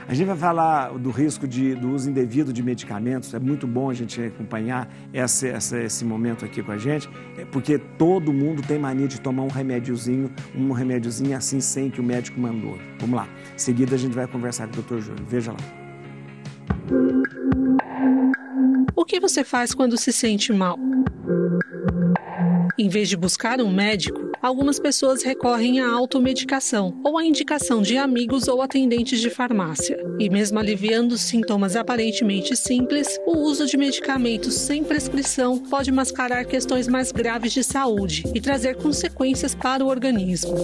A gente vai falar do risco do uso indevido de medicamentos. É muito bom a gente acompanhar esse momento aqui com a gente, porque todo mundo tem mania de tomar um remédiozinho assim, sem que o médico mandou. Vamos lá. Em seguida, a gente vai conversar com o Dr. Júlio. Veja lá. O que você faz quando se sente mal? Em vez de buscar um médico, algumas pessoas recorrem à automedicação ou à indicação de amigos ou atendentes de farmácia. E mesmo aliviando sintomas aparentemente simples, o uso de medicamentos sem prescrição pode mascarar questões mais graves de saúde e trazer consequências para o organismo.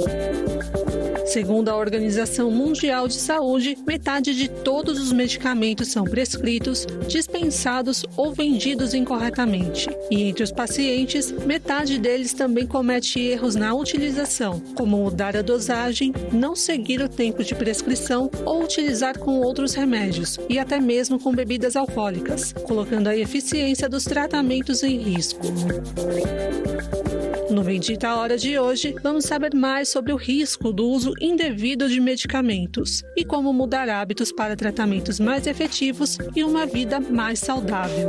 Segundo a Organização Mundial de Saúde, metade de todos os medicamentos são prescritos, dispensados ou vendidos incorretamente. E entre os pacientes, metade deles também comete erros na utilização, como mudar a dosagem, não seguir o tempo de prescrição ou utilizar com outros remédios, e até mesmo com bebidas alcoólicas, colocando a eficiência dos tratamentos em risco. No Bendita Hora de hoje, vamos saber mais sobre o risco do uso indevido de medicamentos e como mudar hábitos para tratamentos mais efetivos e uma vida mais saudável.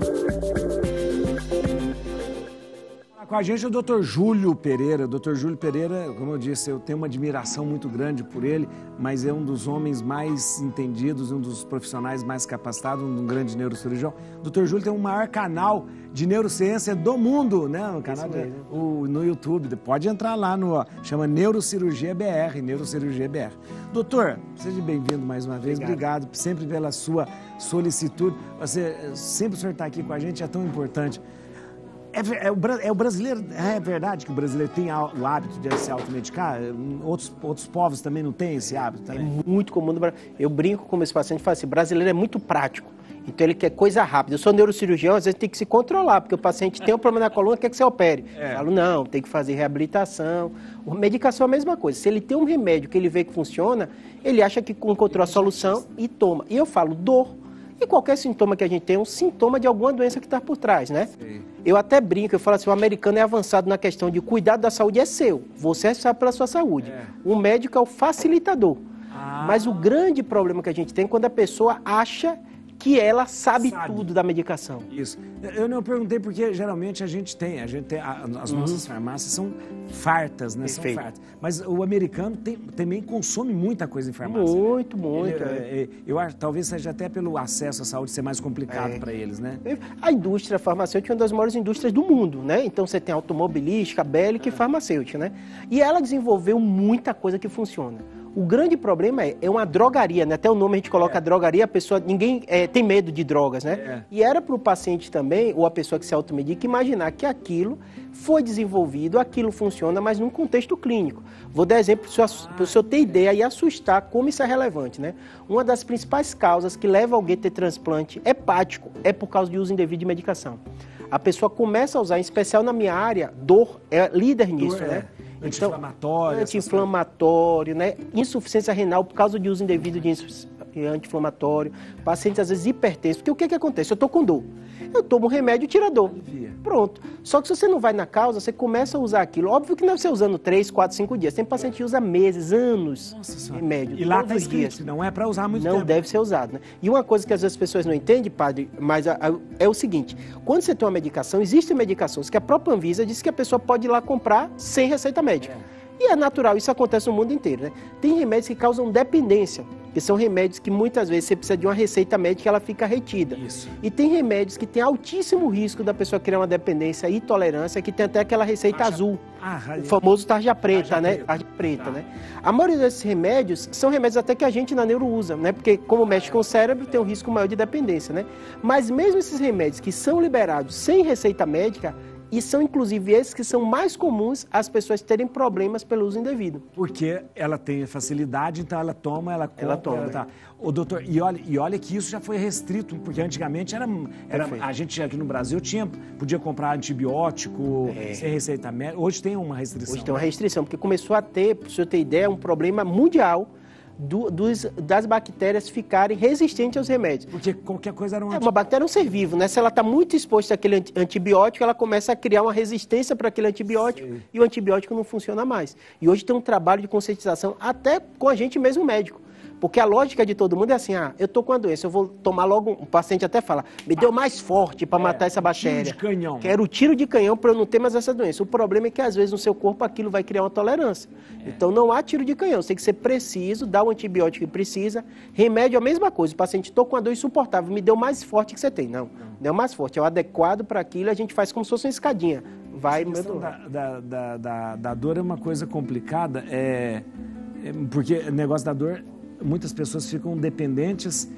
Com a gente é o Dr. Júlio Pereira. Dr. Júlio Pereira, como eu disse, eu tenho uma admiração muito grande por ele, mas é um dos homens mais entendidos, um dos profissionais mais capacitados, um grande neurocirurgião. Dr. Júlio tem o maior canal de neurociência do mundo, né? O canal no YouTube. Pode entrar lá chama Neurocirurgia BR, Neurocirurgia BR. Doutor, seja bem-vindo mais uma vez. Obrigado sempre pela sua solicitude. Sempre o senhor está aqui com a gente, é tão importante. O brasileiro, é verdade que o brasileiro tem o hábito de se automedicar? Outros povos também não têm esse hábito? Também? É muito comum no Brasil. Eu brinco com meus pacientes e falo assim, o brasileiro é muito prático, então ele quer coisa rápida. Eu sou neurocirurgião, às vezes tem que se controlar, porque o paciente tem um problema na coluna, quer que você opere. Eu falo, não, tem que fazer reabilitação. A medicação é a mesma coisa. Se ele tem um remédio que ele vê que funciona, ele acha que encontrou a solução e toma. E eu falo, dor. E qualquer sintoma que a gente tem é um sintoma de alguma doença que está por trás, né? Sim. Eu até brinco, eu falo assim, o americano é avançado na questão de cuidado da saúde é seu. Você é responsável pela sua saúde. O médico é o facilitador. Mas o grande problema que a gente tem é quando a pessoa acha que ela sabe tudo da medicação. Isso. Eu não perguntei porque geralmente a gente tem as nossas farmácias são fartas, né? São fartas. Mas o americano também consome muita coisa em farmácia. Muito. Eu acho, talvez seja até pelo acesso à saúde ser mais complicado para eles, né? A indústria farmacêutica é uma das maiores indústrias do mundo, né? Então você tem automobilística, bélica e farmacêutica, né? E ela desenvolveu muita coisa que funciona. O grande problema é uma drogaria, né? Até o nome a gente coloca drogaria, a pessoa, ninguém tem medo de drogas, né? E era para o paciente também, ou a pessoa que se automedica, imaginar que aquilo foi desenvolvido, aquilo funciona, mas num contexto clínico. Vou dar exemplo para o senhor ter ideia e assustar como isso é relevante, né? Uma das principais causas que leva alguém a ter transplante hepático é por causa de uso indevido de medicação. A pessoa começa a usar, em especial na minha área, dor é líder nisso, né? Anti-inflamatório. Anti-inflamatório, né? Insuficiência renal por causa de uso indevido de anti-inflamatório. Pacientes, às vezes, hipertensos. Porque o que acontece? Eu estou com dor. Eu tomo um remédio e tiro a dor. Pronto. Só que se você não vai na causa, você começa a usar aquilo. Óbvio que não é você usando 3, 4, 5 dias. Tem paciente que usa meses, anos, remédio. E lá está escrito, não é para usar muito tempo. Não deve ser usado, né? E uma coisa que às vezes as pessoas não entendem, padre, mas é o seguinte. Quando você tem uma medicação, existem medicações que a própria Anvisa diz que a pessoa pode ir lá comprar sem receita médica. E é natural, isso acontece no mundo inteiro, né? Tem remédios que causam dependência, que são remédios que muitas vezes você precisa de uma receita médica e ela fica retida. E tem remédios que tem altíssimo risco da pessoa criar uma dependência e intolerância, que tem até aquela receita azul, o famoso tarja preta, né? Tarja preta, né? A maioria desses remédios são remédios até que a gente na neuro usa, né? Porque como mexe com o cérebro, tem um risco maior de dependência, né? Mas mesmo esses remédios que são liberados sem receita médica, e são, inclusive, esses que são mais comuns as pessoas terem problemas pelo uso indevido. Porque ela tem facilidade, então ela toma, ela compra, tá. Ô, doutor, e olha que isso já foi restrito, porque antigamente a gente aqui no Brasil podia comprar antibiótico sem receita médica. Hoje tem uma restrição. Hoje tem uma restrição, porque começou a ter, para o senhor ter ideia, um problema mundial das bactérias ficarem resistentes aos remédios. Porque qualquer coisa era uma bactéria é um ser vivo, né? Se ela está muito exposta àquele antibiótico, ela começa a criar uma resistência para aquele antibiótico e o antibiótico não funciona mais. E hoje tem um trabalho de conscientização até com a gente mesmo médico. Porque a lógica de todo mundo é assim, eu tô com a doença, eu vou tomar logo, o paciente até fala, me deu mais forte para matar essa bactéria. Tiro de canhão. Quero tiro de canhão para eu não ter mais essa doença. O problema é que às vezes no seu corpo aquilo vai criar uma tolerância. Então não há tiro de canhão, você tem que ser preciso, dar o antibiótico que precisa. Remédio é a mesma coisa, o paciente, tô com a dor insuportável, me deu mais forte que você tem. Não, deu mais forte, é o adequado para aquilo, a gente faz como se fosse uma escadinha. Vai no meu dor. Da dor é uma coisa complicada, porque o negócio da dor, muitas pessoas ficam dependentes,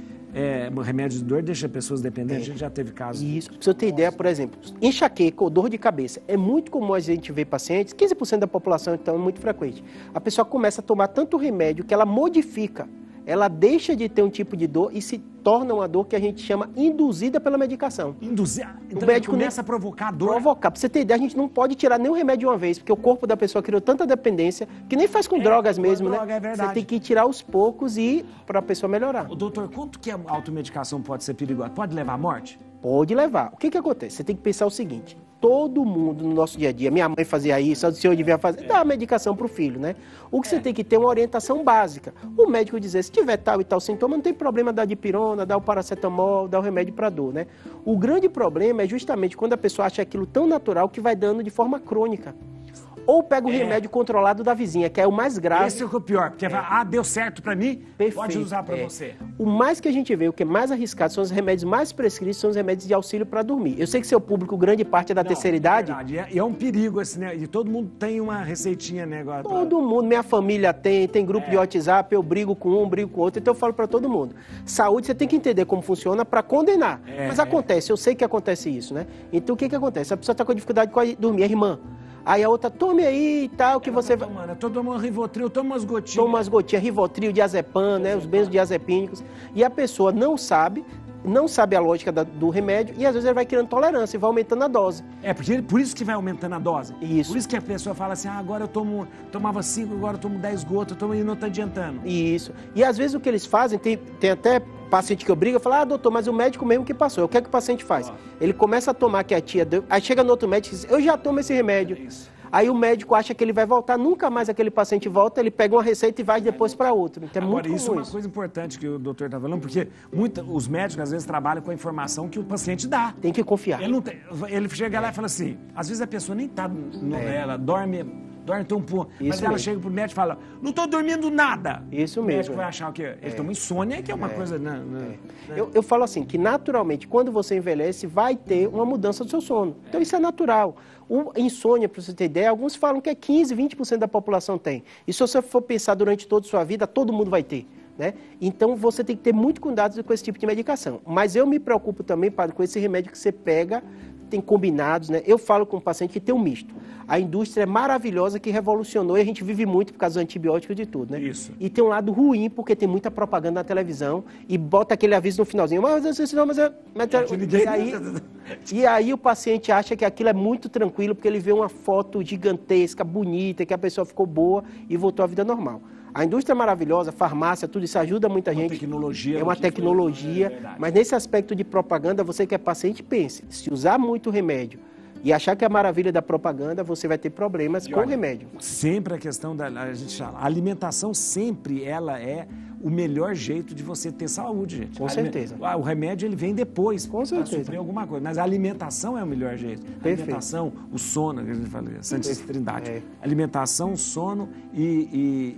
o remédio de dor deixa pessoas dependentes, a gente já teve casos. Isso, pra você ter ideia, por exemplo, enxaqueca ou dor de cabeça, é muito comum a gente ver pacientes, 15% da população então é muito frequente, a pessoa começa a tomar tanto remédio que ela modifica, ela deixa de ter um tipo de dor e se torna uma dor que a gente chama induzida pela medicação. Induzida? Então o médico começa a provocar dor? Provocar. Pra você ter ideia, a gente não pode tirar nenhum remédio de uma vez, porque o corpo da pessoa criou tanta dependência, que nem faz com drogas mesmo, droga, né? É verdade. Você tem que tirar aos poucos e para a pessoa melhorar. Doutor, quanto que a automedicação pode ser perigosa? Pode levar à morte? Pode levar. O que acontece? Você tem que pensar o seguinte, todo mundo no nosso dia a dia, minha mãe fazia isso, o senhor devia fazer, dá a medicação para o filho, né? O que você tem que ter é uma orientação básica. O médico dizer, se tiver tal e tal sintoma, não tem problema dar dipirona, dar o paracetamol, dar o remédio para dor, né? O grande problema é justamente quando a pessoa acha aquilo tão natural que vai dando de forma crônica. Ou pega o remédio controlado da vizinha, que é o mais grave. Esse é o pior, porque deu certo pra mim, perfeito, pode usar pra você. O mais que a gente vê, o que é mais arriscado, são os remédios mais prescritos, são os remédios de auxílio para dormir. Eu sei que seu público, grande parte é da terceira idade. É verdade, e é um perigo esse, né? E todo mundo tem uma receitinha, né? Agora, todo mundo, minha família tem grupo de WhatsApp, eu brigo com um, brigo com outro, então eu falo para todo mundo. Saúde, você tem que entender como funciona para condenar. Mas acontece, eu sei que acontece isso, né? Então o que acontece? A pessoa está com dificuldade de dormir, a irmã. Aí a outra, tome aí e tal, que você vai... Eu tô tomando Rivotril, toma umas gotinhas. Toma umas gotinhas, Rivotril, diazepam, né, os benzodiazepínicos. E a pessoa não sabe a lógica do remédio e às vezes ele vai criando tolerância e vai aumentando a dose. Por isso que vai aumentando a dose. Isso. Por isso que a pessoa fala assim, agora eu tomava 5, agora eu tomo 10 gotas, e não tá adiantando. Isso. E às vezes o que eles fazem, tem até paciente que eu brigo, eu falo, doutor, mas o médico mesmo que passou, o que é que o paciente faz? Ele começa a tomar que a tia deu, aí chega no outro médico e diz, eu já tomo esse remédio. Aí o médico acha que ele vai voltar, nunca mais aquele paciente volta, ele pega uma receita e vai depois para outro. Então, agora, isso é uma coisa importante que o doutor está falando, porque os médicos às vezes trabalham com a informação que o paciente dá. Tem que confiar. Ele chega lá e fala assim, às vezes a pessoa nem está ela dorme tão pouco, mas ela chega pro médico e fala, não estou dormindo nada. Isso mesmo. O médico vai achar o quê? Ele tem uma insônia, que é uma coisa... Eu falo assim, que naturalmente, quando você envelhece, vai ter uma mudança do seu sono. Então isso é natural. Insônia, para você ter ideia, alguns falam que é 15, 20% da população tem. E se você for pensar durante toda a sua vida, todo mundo vai ter. Né? Então você tem que ter muito cuidado com esse tipo de medicação. Mas eu me preocupo também, padre, com esse remédio que você pega, tem combinados, né? Eu falo com o paciente que tem um misto. A indústria é maravilhosa que revolucionou e a gente vive muito por causa do antibiótico e de tudo, né? Isso. E tem um lado ruim porque tem muita propaganda na televisão e bota aquele aviso no finalzinho. E aí o paciente acha que aquilo é muito tranquilo porque ele vê uma foto gigantesca, bonita, que a pessoa ficou boa e voltou à vida normal. A indústria é maravilhosa, farmácia, tudo isso ajuda muita gente. Tecnologia. É uma tecnologia, mas nesse aspecto de propaganda, você que é paciente, pense, se usar muito remédio e achar que é a maravilha da propaganda, você vai ter problemas com o remédio. Sempre a questão a gente fala, a alimentação sempre ela é o melhor jeito de você ter saúde, gente. Com certeza. O remédio ele vem depois, com certeza, suprir alguma coisa, mas a alimentação é o melhor jeito. A alimentação, o sono, que a gente fala, a Santíssima Trindade. Alimentação, sono e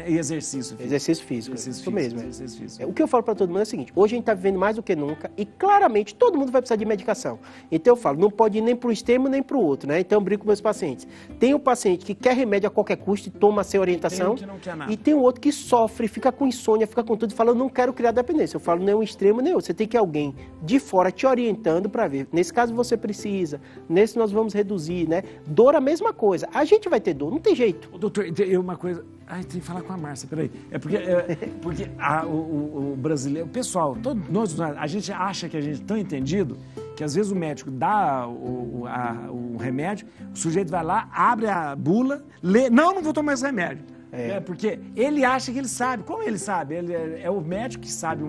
exercício físico. Exercício físico, isso mesmo. Exercício físico. O que eu falo para todo mundo é o seguinte, hoje a gente está vivendo mais do que nunca e claramente todo mundo vai precisar de medicação. Então eu falo, não pode ir nem para o extremo nem para o outro, né? Então eu brinco com meus pacientes. Tem um paciente que quer remédio a qualquer custo e toma sem orientação. Tem um que não quer nada. E tem um outro que sofre, fica com insônia, fica com tudo e fala, eu não quero criar dependência. Eu falo, nem um extremo nem outro. Você tem que ter alguém de fora te orientando para ver. Nesse caso você precisa, nesse nós vamos reduzir, né? Dor a mesma coisa. A gente vai ter dor, não tem jeito. Doutor, uma coisa... Ai, tem que falar com a Márcia, peraí. Porque o brasileiro, o pessoal, a gente acha que a gente é tão entendido que às vezes o médico dá o remédio, o sujeito vai lá, abre a bula, lê, não vou tomar esse remédio. Porque ele acha que ele sabe. Como ele sabe? Ele é o médico que sabe.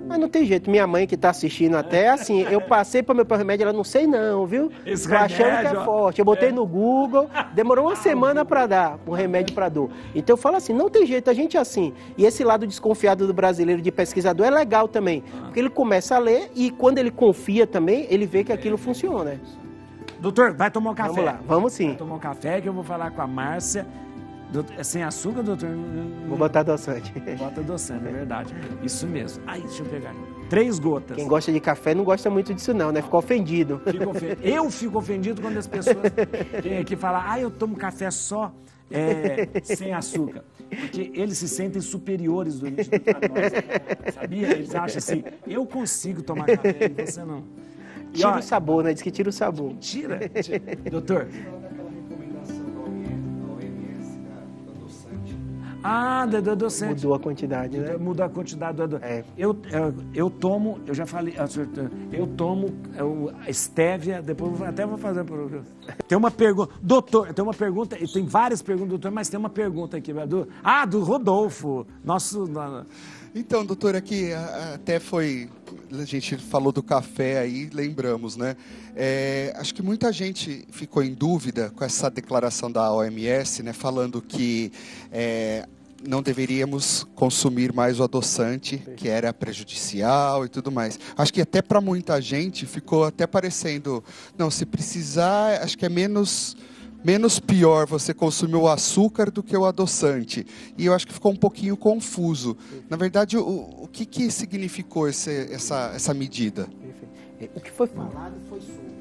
Mas não tem jeito. Minha mãe que está assistindo até, assim, eu passei para meu remédio, ela não sei não, viu? Esse tô achando que é forte. Eu botei no Google, demorou uma semana para dar um remédio para dor. Então eu falo assim, não tem jeito, a gente é assim. E esse lado desconfiado do brasileiro de pesquisador é legal também. Porque ele começa a ler e quando ele confia também, ele vê que aquilo funciona. Doutor, vai tomar um café. Vamos lá, vamos sim. Vai tomar um café que eu vou falar com a Márcia. Sem açúcar, doutor? Vou botar adoçante. Bota adoçante, é verdade. Isso mesmo. Aí, deixa eu pegar. 3 gotas. Quem gosta de café não gosta muito disso não, né? Ficou ofendido. Eu fico ofendido quando as pessoas vêm aqui falar, eu tomo café só sem açúcar. Porque eles se sentem superiores do nós. Sabia? Eles acham assim, eu consigo tomar café e você não. Tira o sabor, né? Diz que tira o sabor. Tira. Doutor. Do adoçante. Mudou a quantidade, né? Mudou a quantidade do adoçante. Eu tomo, eu já falei, eu tomo estévia, depois até vou fazer por... Tem uma pergunta, doutor, tem uma pergunta, e tem várias perguntas, doutor, mas tem uma pergunta aqui, do Rodolfo, nosso... Então, doutor, aqui até a gente falou do café aí, lembramos, né? Acho que muita gente ficou em dúvida com essa declaração da OMS, né? Falando que não deveríamos consumir mais o adoçante, que era prejudicial e tudo mais. Acho que até para muita gente ficou até parecendo, não, se precisar, acho que é menos pior você consumir o açúcar do que o adoçante. E eu acho que ficou um pouquinho confuso. Na verdade, o que significou essa medida? O que foi falado foi sobre,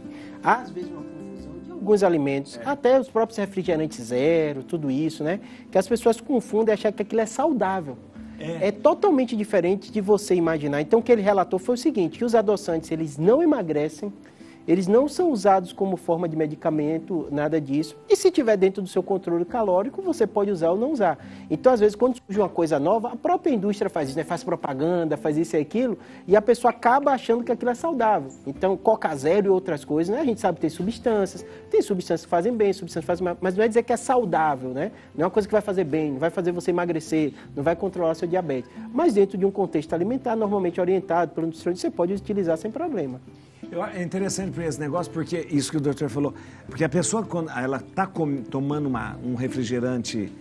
às vezes, uma confusão de alguns alimentos, até os próprios refrigerantes zero, tudo isso, né? Que as pessoas confundem e acham que aquilo é saudável. É totalmente diferente de você imaginar. Então, o que ele relatou foi o seguinte, que os adoçantes, eles não emagrecem, eles não são usados como forma de medicamento, nada disso. E se tiver dentro do seu controle calórico, você pode usar ou não usar. Então, às vezes, quando surge uma coisa nova, a própria indústria faz isso, né? Faz propaganda, faz isso e aquilo, e a pessoa acaba achando que aquilo é saudável. Então, Coca Zero e outras coisas, né? A gente sabe que tem substâncias que fazem bem, substâncias que fazem mal, mas não é dizer que é saudável, né? Não é uma coisa que vai fazer bem, não vai fazer você emagrecer, não vai controlar seu diabetes. Mas dentro de um contexto alimentar, normalmente orientado pelo nutricionista, você pode utilizar sem problema. É interessante para esse negócio, porque isso que o doutor falou, porque a pessoa, quando ela está tomando um refrigerante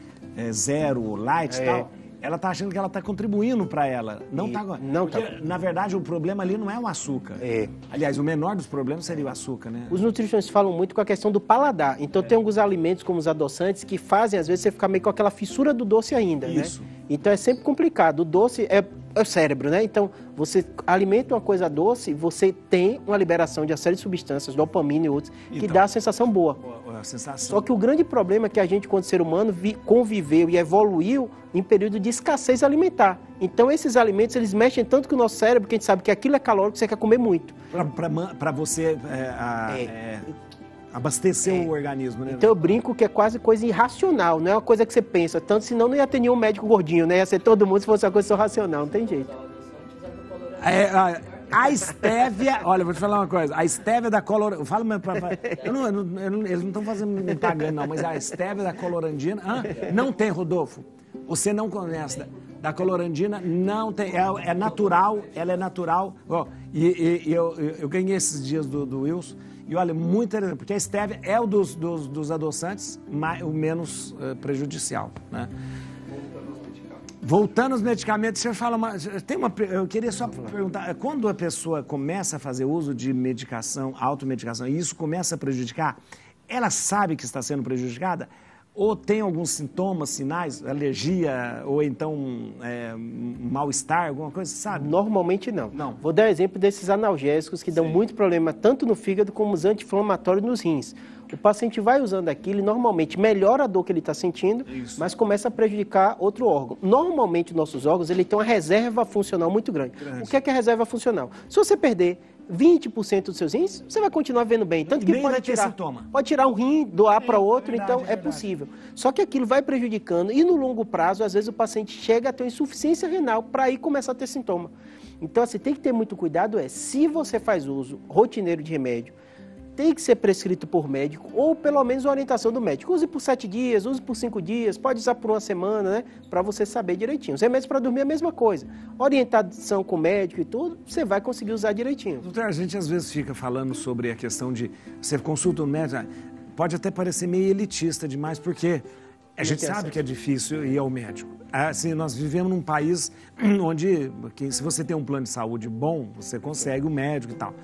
zero, light e tal, ela está achando que ela está contribuindo para ela. Não está. Na verdade, o problema ali não é o açúcar. Aliás, o menor dos problemas seria o açúcar, né? Os nutricionistas falam muito com a questão do paladar. Então, tem alguns alimentos, como os adoçantes, que fazem, às vezes, você ficar meio com aquela fissura do doce ainda, isso, né? Então, é sempre complicado. O doce é o cérebro, né? Então, você alimenta uma coisa doce, você tem uma liberação de uma série de substâncias, dopamina e outros, que dá a sensação boa. Só que o grande problema é que a gente, quando ser humano, conviveu e evoluiu em período de escassez alimentar. Então, esses alimentos, eles mexem tanto com o nosso cérebro que a gente sabe que aquilo é calórico, você quer comer muito. Para você abastecer o organismo, né? Então, eu brinco que é quase coisa irracional, não é uma coisa que você pensa. Tanto, senão não ia ter nenhum médico gordinho, né? Ia ser todo mundo se fosse uma coisa só racional, não tem jeito. A estévia, olha, vou te falar uma coisa, a estévia da colorandina, falo mesmo eles não estão fazendo me pagando não, mas a estévia da colorandina, não tem, Rodolfo, você não conhece, da colorandina não tem, é natural, ela é natural, eu ganhei esses dias do Wilson, e olha, muito interessante, porque a estévia é o dos adoçantes, o menos prejudicial, né? Voltando aos medicamentos, você fala eu queria só perguntar, quando a pessoa começa a fazer uso de medicação, automedicação, e isso começa a prejudicar, ela sabe que está sendo prejudicada? Ou tem alguns sintomas, sinais, alergia, ou então mal-estar, alguma coisa, sabe? Normalmente não. Vou dar um exemplo desses analgésicos que dão muito problema, tanto no fígado como os anti-inflamatórios nos rins. O paciente vai usando aquilo e normalmente melhora a dor que ele está sentindo, mas começa a prejudicar outro órgão. Normalmente, nossos órgãos, ele tem uma reserva funcional muito grande. O que é a reserva funcional? Se você perder 20% dos seus rins, você vai continuar vendo bem. Tanto que pode tirar um rim, doar para outro, então é possível. Só que aquilo vai prejudicando e no longo prazo, às vezes o paciente chega a ter uma insuficiência renal para aí começar a ter sintoma. Então, assim, tem que ter muito cuidado, se você faz uso rotineiro de remédio, tem que ser prescrito por médico, ou pelo menos orientação do médico. Use por 7 dias, use por 5 dias, pode usar por uma semana, né? Para você saber direitinho. Os remédios para dormir é a mesma coisa. Orientação com o médico e tudo, você vai conseguir usar direitinho. Doutor, a gente às vezes fica falando sobre a questão de você consulta um médico, pode até parecer meio elitista demais, porque a gente sabe que é difícil ir ao médico. Assim, nós vivemos num país onde, se você tem um plano de saúde bom, você consegue o médico e tal.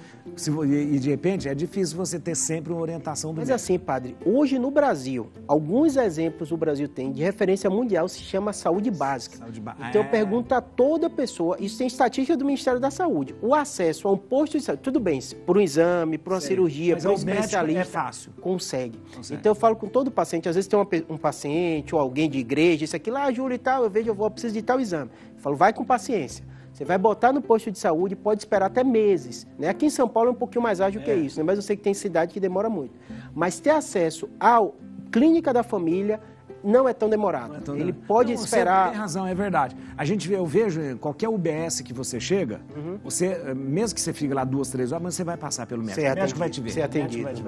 E de repente é difícil você ter sempre uma orientação do médico. Mas assim, padre, hoje no Brasil, alguns exemplos o Brasil tem de referência mundial, se chama saúde básica. Então eu pergunto a toda pessoa, isso tem estatística do Ministério da Saúde, o acesso a um posto de saúde, tudo bem, por um exame, por uma cirurgia, por um especialista, é fácil. Consegue. Então eu falo com todo paciente, às vezes tem um paciente ou alguém de igreja, isso aqui lá, Júlio e tal, eu preciso de tal exame. Eu falo, vai com paciência. Você vai botar no posto de saúde, pode esperar até meses. Né? Aqui em São Paulo é um pouquinho mais ágil que isso, né? Mas eu sei que tem cidade que demora muito. Mas ter acesso à clínica da família não é tão demorado. Ele pode esperar... Você tem razão, é verdade. Eu vejo em qualquer UBS que você chega, você, mesmo que você fique lá 2, 3 horas, mas você vai passar pelo médico. O médico vai te ver.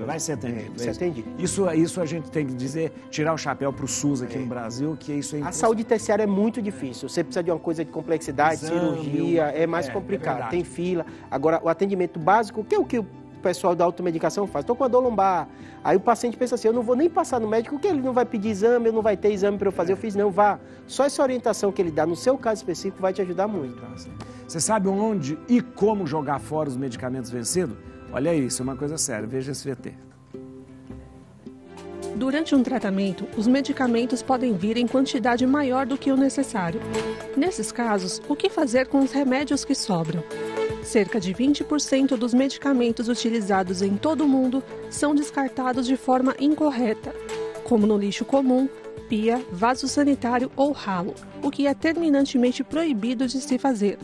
Vai ser atendido. Isso a gente tem que dizer, tirar o chapéu para o SUS aqui no Brasil, que isso é a saúde terciária é muito difícil. Você precisa de uma coisa de complexidade, cirurgia, é mais complicado. Tem fila. Agora, o atendimento básico, que é o que o pessoal da automedicação faz? Estou com a dor lombar. Aí o paciente pensa assim, eu não vou nem passar no médico, porque ele não vai pedir exame, eu não vai ter exame para eu fazer. Eu fiz, não, vá. Só essa orientação que ele dá no seu caso específico vai te ajudar muito. Você sabe onde e como jogar fora os medicamentos vencidos? Olha isso, é uma coisa séria. Veja esse VT. Durante um tratamento, os medicamentos podem vir em quantidade maior do que o necessário. Nesses casos, o que fazer com os remédios que sobram? Cerca de 20% dos medicamentos utilizados em todo o mundo são descartados de forma incorreta, como no lixo comum, pia, vaso sanitário ou ralo, o que é terminantemente proibido de se fazer.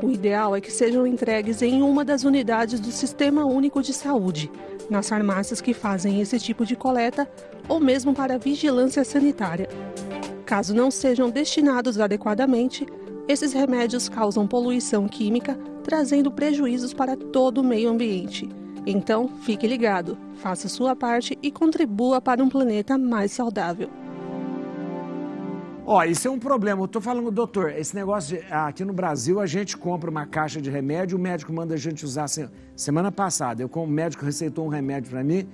O ideal é que sejam entregues em uma das unidades do Sistema Único de Saúde, nas farmácias que fazem esse tipo de coleta ou mesmo para vigilância sanitária. Caso não sejam destinados adequadamente, esses remédios causam poluição química, trazendo prejuízos para todo o meio ambiente. Então, fique ligado, faça sua parte e contribua para um planeta mais saudável. Isso é um problema. Eu tô falando, doutor, esse negócio aqui no Brasil, a gente compra uma caixa de remédio, o médico manda a gente usar. Semana passada, o médico receitou um remédio para mim,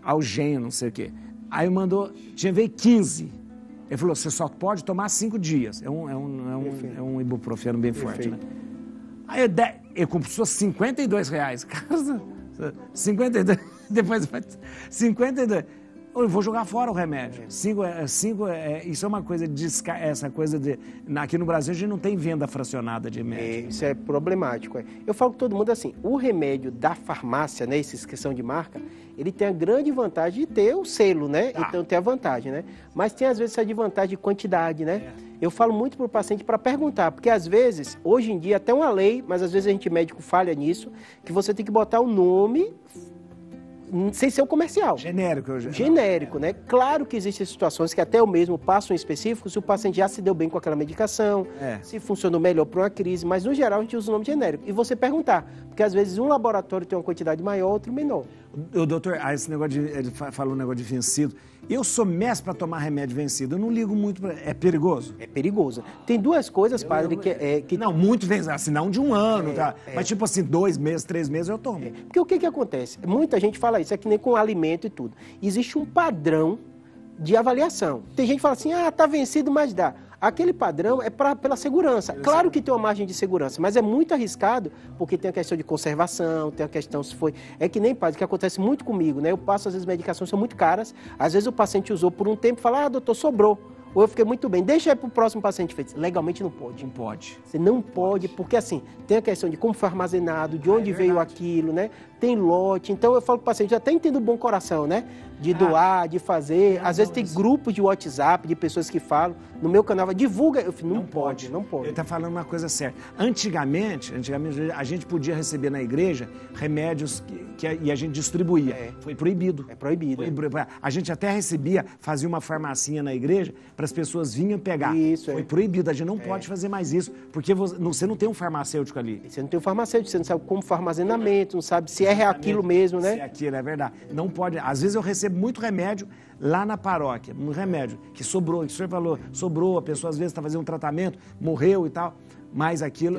Algenio, não sei o quê. Aí veio 15. Ele falou, você só pode tomar 5 dias. É um ibuprofeno bem forte, né? Aí ele custou R$52. Cara, 52, depois 52. Eu vou jogar fora o remédio. Isso é uma coisa aqui no Brasil a gente não tem venda fracionada de remédio. Isso é problemático. Eu falo com todo mundo assim, o remédio da farmácia, né, esses que são de marca, ele tem a grande vantagem de ter o selo, né? Então tem a vantagem, né? Mas tem às vezes essa de vantagem de quantidade, né? Eu falo muito para o paciente para perguntar, porque às vezes, hoje em dia, até uma lei, mas às vezes a gente médico falha nisso, que você tem que botar o nome sem ser o comercial. Genérico, né? Claro que existem situações que até eu mesmo passo em específico se o paciente já se deu bem com aquela medicação, se funcionou melhor para uma crise, mas no geral a gente usa o nome genérico. E você perguntar, porque às vezes um laboratório tem uma quantidade maior, outro menor. Doutor, esse negócio ele falou um negócio de vencido. Eu sou mestre para tomar remédio vencido, eu não ligo muito para... É perigoso? É perigoso. Tem duas coisas, padre, que... Não, muito vencido, assim, não de um ano, tá? Mas tipo assim, 2 meses, 3 meses eu tomo. Porque o que acontece? Muita gente fala isso, é que nem com alimento e tudo. Existe um padrão de avaliação. Tem gente que fala assim, tá vencido, mas dá. Aquele padrão é pela segurança. Claro que tem uma margem de segurança, mas é muito arriscado, porque tem a questão de conservação, tem a questão se foi... É que nem, padre, que acontece muito comigo, né? Eu passo, às vezes, medicações são muito caras, às vezes o paciente usou por um tempo e fala, doutor, sobrou. Ou eu fiquei muito bem, deixa aí para o próximo paciente. Legalmente não pode. Não pode. Você não pode, porque assim, tem a questão de como foi armazenado, de onde veio aquilo, né? Tem lote. Então eu falo para o paciente, até entendo o bom coração, né? De doar, de fazer. Às vezes tem grupos de WhatsApp de pessoas que falam. No meu canal, divulga. Eu falo, não pode. Ele está falando uma coisa séria. Antigamente, a gente podia receber na igreja remédios e a gente distribuía. Foi proibido. É proibido. A gente até recebia, fazia uma farmacinha na igreja para as pessoas vinham pegar. Isso, Foi proibido. A gente não pode fazer mais isso, porque você não tem um farmacêutico ali. Você não tem um farmacêutico, você não sabe como foi o armazenamento, não sabe se é é aquilo mesmo, né? Se é aquilo, é verdade. Não pode. Às vezes eu recebo muito remédio lá na paróquia, um remédio que sobrou, que o senhor falou, sobrou, a pessoa às vezes está fazendo um tratamento, morreu e tal. Mas aquilo,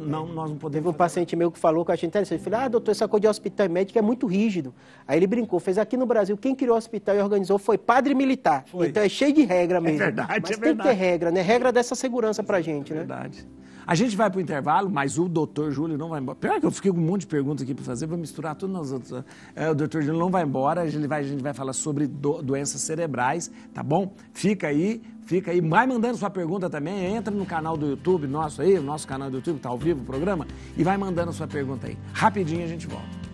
nós não podemos... Teve um paciente meu que falou com a gente interessante. Eu falei, doutor, essa coisa de hospital médico é muito rígido. Aí ele brincou, fez aqui no Brasil, quem criou o hospital e organizou foi padre militar. Foi. Então é cheio de regra mesmo. É verdade, mas tem que ter regra, né? Regra dessa segurança pra gente, né? Verdade. A gente vai pro intervalo, mas o doutor Júlio não vai embora. Pior que eu fiquei com um monte de perguntas aqui para fazer, vou misturar tudo nas outras. O doutor Júlio não vai embora, a gente vai falar sobre doenças cerebrais, tá bom? Fica aí, vai mandando sua pergunta também, entra no canal do YouTube nosso aí, o nosso canal do YouTube, tá ao vivo o programa, e vai mandando sua pergunta aí. Rapidinho a gente volta.